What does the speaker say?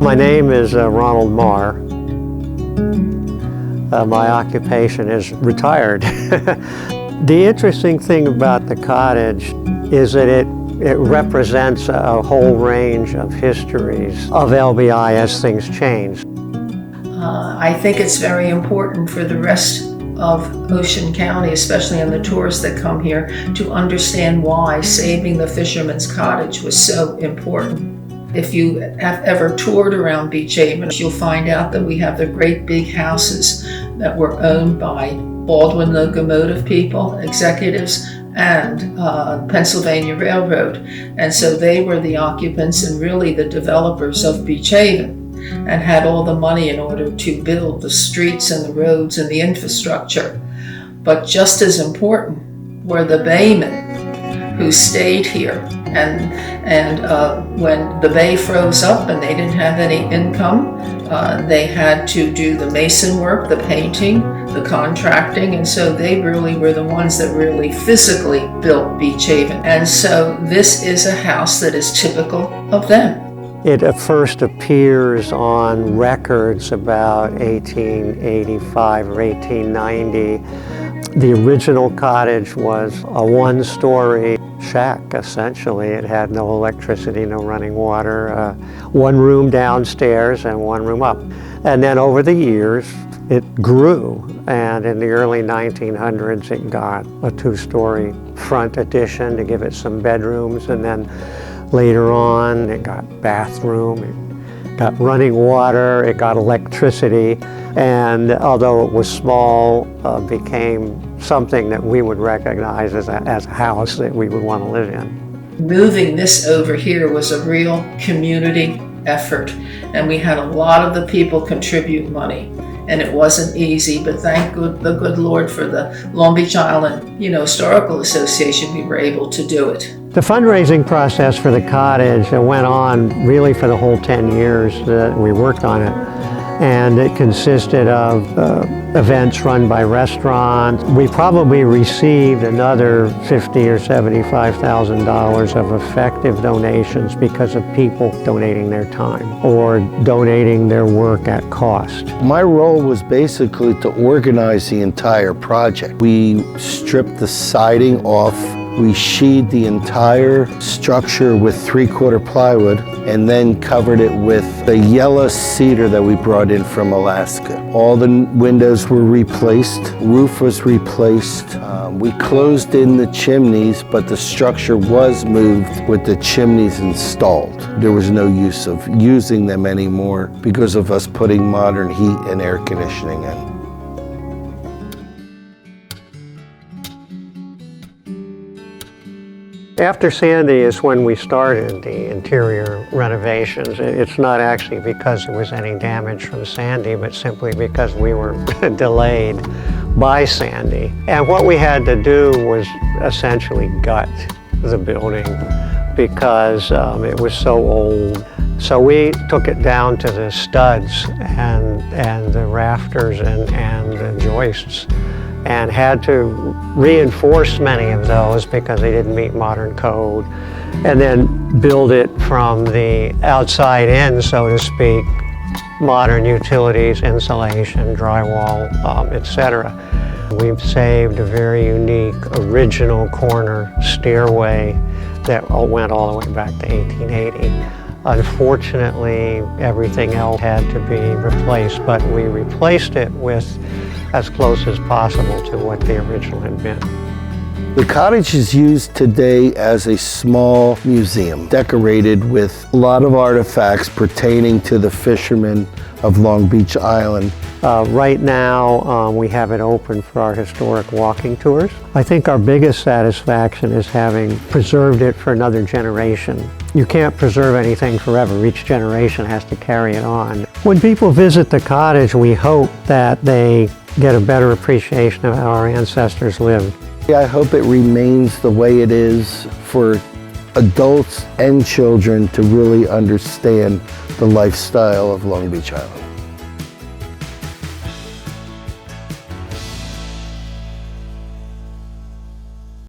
My name is Ronald Marr. My occupation is retired. The interesting thing about the cottage is that it represents a whole range of histories of LBI as things change. I think it's very important for the rest of Ocean County, especially on the tourists that come here, to understand why saving the Fisherman's Cottage was so important. If you have ever toured around Beach Haven, you'll find out that we have the great big houses that were owned by Baldwin locomotive people, executives, and Pennsylvania Railroad. And so they were the occupants and really the developers of Beach Haven, and had all the money in order to build the streets and the roads and the infrastructure. But just as important were the baymen who stayed here. And when the bay froze up and they didn't have any income, they had to do the mason work, the painting, the contracting, and so they really were the ones that really physically built Beach Haven. And so this is a house that is typical of them. It first appears on records about 1885 or 1890. The original cottage was a one-story shack, essentially. It had no electricity, no running water, one room downstairs and one room up. And then over the years, it grew, and in the early 1900s, it got a two-story front addition to give it some bedrooms, and then later on, it got bathroom, it got running water, it got electricity, and although it was small, became something that we would recognize as a house that we would want to live in. Moving this over here was a real community effort, and we had a lot of the people contribute money. And it wasn't easy, but thank the good Lord for the Long Beach Island, Historical Association, we were able to do it. The fundraising process for the cottage went on really for the whole 10 years that we worked on it. And it consisted of events run by restaurants. We probably received another $50,000 or $75,000 of effective donations because of people donating their time or donating their work at cost. My role was basically to organize the entire project. We stripped the siding off. We sheathed the entire structure with 3/4 plywood and then covered it with the yellow cedar that we brought in from Alaska. All the windows were replaced, roof was replaced. We closed in the chimneys, but the structure was moved with the chimneys installed. There was no use of using them anymore because of us putting modern heat and air conditioning in. After Sandy is when we started the interior renovations. It's not actually because there was any damage from Sandy, but simply because we were delayed by Sandy. And what we had to do was essentially gut the building because it was so old. So we took it down to the studs and the rafters and the joists, and had to reinforce many of those because they didn't meet modern code, and then build it from the outside in, so to speak, modern utilities, insulation, drywall, etc. We've saved a very unique original corner stairway that went all the way back to 1880. Unfortunately, everything else had to be replaced, but we replaced it with as close as possible to what the original had been. The cottage is used today as a small museum, decorated with a lot of artifacts pertaining to the fishermen of Long Beach Island. Right now, we have it open for our historic walking tours. I think our biggest satisfaction is having preserved it for another generation. You can't preserve anything forever. Each generation has to carry it on. When people visit the cottage, we hope that they get a better appreciation of how our ancestors lived. I hope it remains the way it is for adults and children to really understand the lifestyle of Long Beach Island.